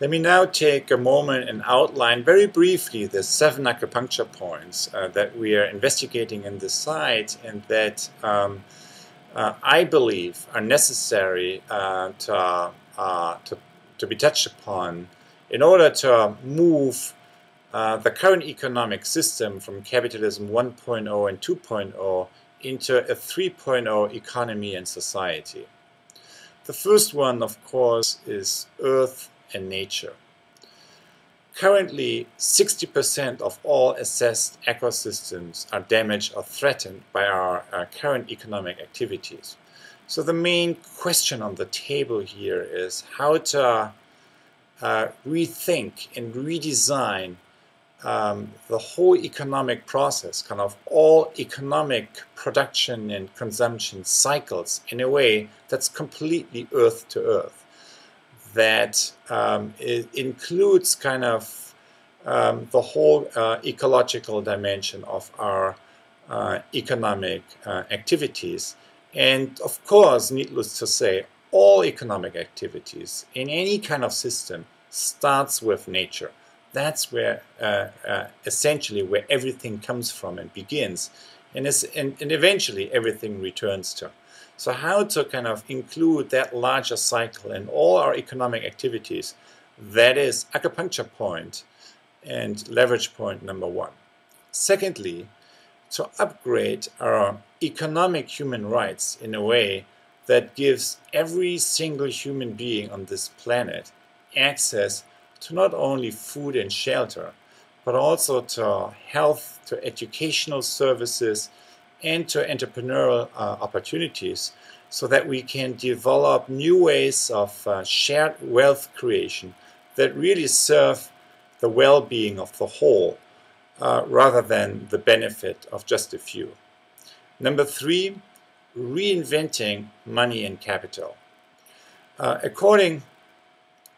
Let me now take a moment and outline very briefly the 7 acupuncture points that we are investigating in this site, and that I believe are necessary to be touched upon in order to move the current economic system from capitalism 1.0 and 2.0 into a 3.0 economy and society. The first one, of course, is Earth and nature. Currently, 60% of all assessed ecosystems are damaged or threatened by our current economic activities. So the main question on the table here is how to rethink and redesign the whole economic process, kind of all economic production and consumption cycles in a way that's completely earth to earth. That it includes kind of the whole ecological dimension of our economic activities. And of course, needless to say, all economic activities in any kind of system starts with nature. That's where essentially where everything comes from and begins, and eventually everything returns to. So how to kind of include that larger cycle in all our economic activities, that is acupuncture point and leverage point number 1. Secondly, to upgrade our economic human rights in a way that gives every single human being on this planet access to not only food and shelter, but also to health, to educational services, and to entrepreneurial opportunities, so that we can develop new ways of shared wealth creation that really serve the well-being of the whole, rather than the benefit of just a few. Number 3, reinventing money and capital. According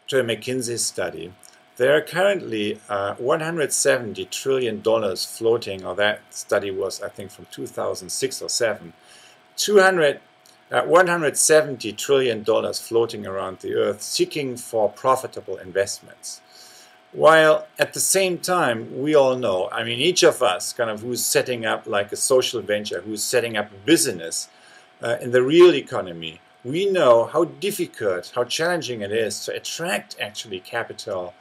to a McKinsey study, there are currently $170 trillion floating, or that study was, I think, from 2006 or 7, $170 trillion floating around the earth seeking for profitable investments. While at the same time, we all know, I mean, each of us kind of who's setting up like a social venture, who's setting up a business in the real economy, we know how difficult, how challenging it is to attract actually capital,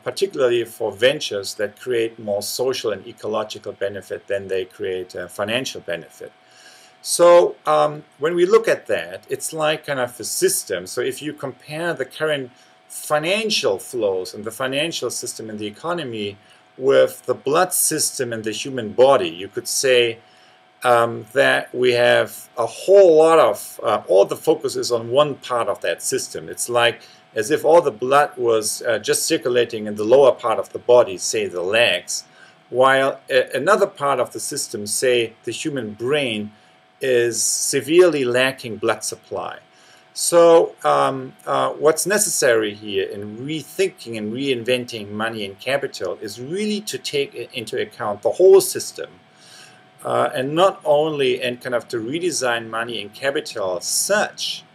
particularly for ventures that create more social and ecological benefit than they create financial benefit. So when we look at that, it's like kind of a system. So if you compare the current financial flows and the financial system in the economy with the blood system in the human body, you could say that we have a whole lot of, all the focus is on one part of that system. It's like as if all the blood was just circulating in the lower part of the body, say the legs, while another part of the system, say the human brain, is severely lacking blood supply. So what's necessary here in rethinking and reinventing money and capital is really to take into account the whole system, and not only and kind of to redesign money and capital such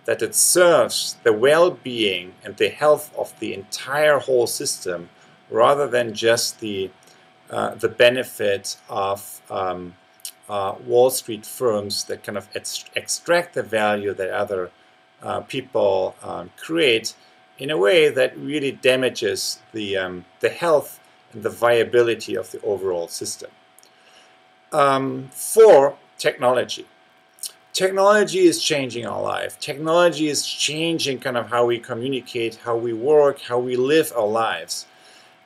that it serves the well-being and the health of the entire whole system, rather than just the benefit of Wall Street firms that kind of extract the value that other people create in a way that really damages the health and the viability of the overall system. 4, technology. Technology is changing our life. Technology is changing kind of how we communicate, how we work, how we live our lives.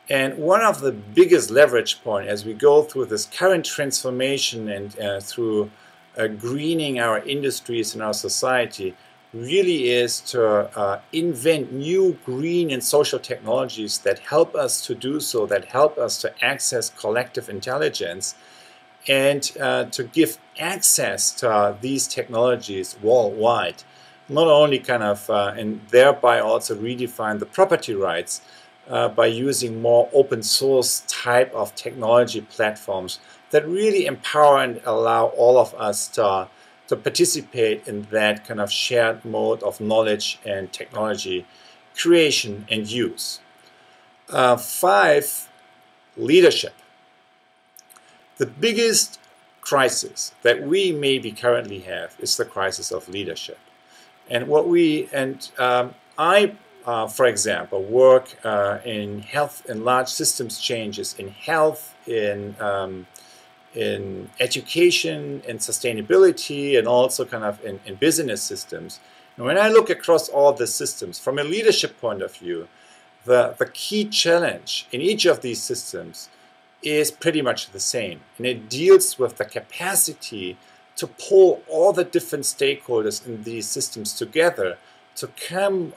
And one of the biggest leverage points as we go through this current transformation and through greening our industries and our society really is to invent new green and social technologies that help us to do so, that help us to access collective intelligence, and to give access to these technologies worldwide. Not only kind of, and thereby also redefine the property rights by using more open source type of technology platforms that really empower and allow all of us to participate in that kind of shared mode of knowledge and technology creation and use. 5, leadership. The biggest crisis that we maybe currently have is the crisis of leadership. And I, for example, work in health and large systems changes in health, in education, in sustainability, and also kind of in business systems. And when I look across all the systems, from a leadership point of view, the key challenge in each of these systems is pretty much the same. And it deals with the capacity to pull all the different stakeholders in these systems together to come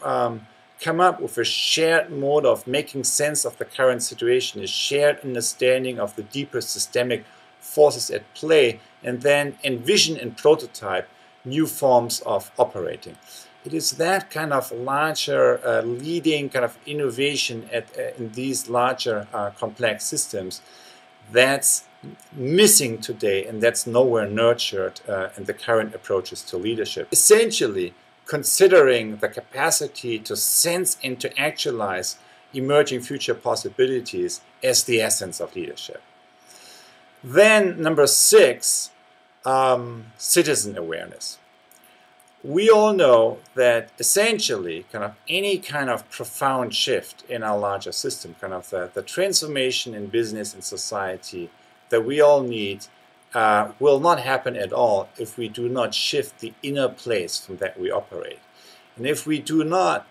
up with a shared mode of making sense of the current situation, a shared understanding of the deeper systemic forces at play, and then envision and prototype new forms of operating. It is that kind of larger leading kind of innovation in these larger complex systems that's missing today, and that's nowhere nurtured in the current approaches to leadership. Essentially, considering the capacity to sense and to actualize emerging future possibilities as the essence of leadership. Then, number 6, citizen awareness. We all know that essentially kind of any kind of profound shift in our larger system, kind of the transformation in business and society that we all need will not happen at all if we do not shift the inner place from that we operate. And if we do not,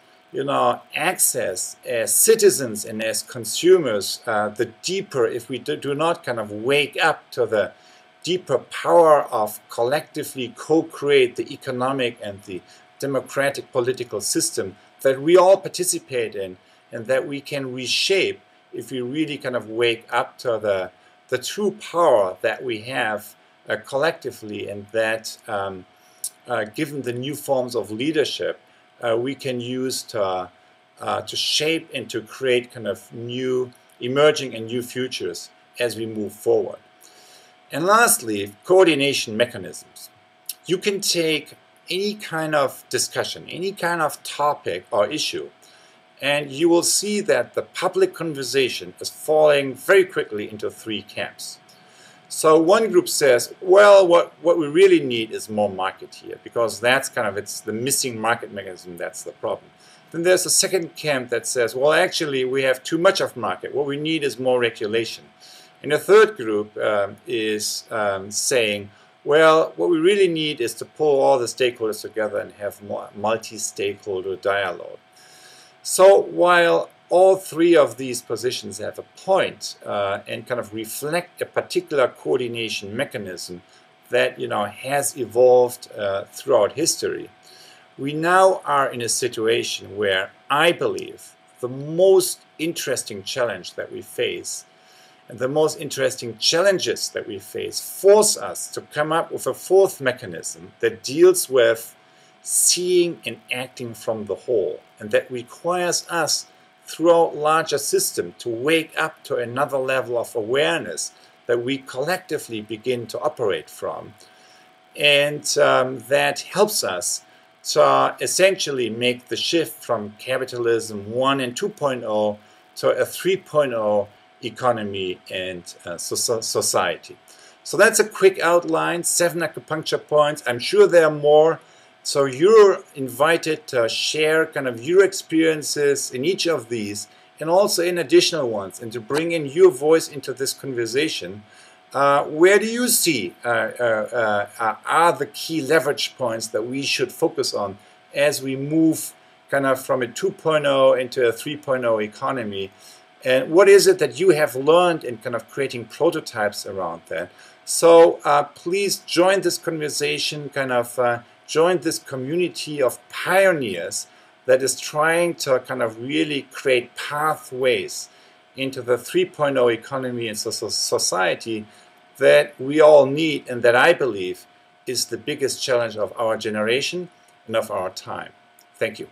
access as citizens and as consumers the deeper, if we do not kind of wake up to the deeper power of collectively co-create the economic and the democratic political system that we all participate in and that we can reshape if we really kind of wake up to the true power that we have collectively, and that given the new forms of leadership we can use to shape and to create kind of new emerging and new futures as we move forward. And lastly, coordination mechanisms. You can take any kind of discussion, any kind of topic or issue, and you will see that the public conversation is falling very quickly into 3 camps. So one group says, well, what we really need is more market here, because that's it's the missing market mechanism that's the problem. Then there's a second camp that says, well, actually we have too much of market. What we need is more regulation. And the third group is saying, well, what we really need is to pull all the stakeholders together and have more multi-stakeholder dialogue. So while all 3 of these positions have a point and kind of reflect a particular coordination mechanism that has evolved throughout history, we now are in a situation where I believe the most interesting challenge that we face and the most interesting challenges that we face force us to come up with a 4th mechanism that deals with seeing and acting from the whole, and that requires us throughout larger system to wake up to another level of awareness that we collectively begin to operate from. And that helps us to essentially make the shift from capitalism 1 and 2.0 to a 3.0 economy and society. So that's a quick outline, 7 acupuncture points. I'm sure there are more. So you're invited to share kind of your experiences in each of these, and also in additional ones, and to bring in your voice into this conversation. Where do you see are the key leverage points that we should focus on as we move kind of from a 2.0 into a 3.0 economy? And what is it that you have learned in kind of creating prototypes around that? So please join this conversation, join this community of pioneers that is trying to kind of really create pathways into the 3.0 economy and society that we all need, and that I believe is the biggest challenge of our generation and of our time. Thank you.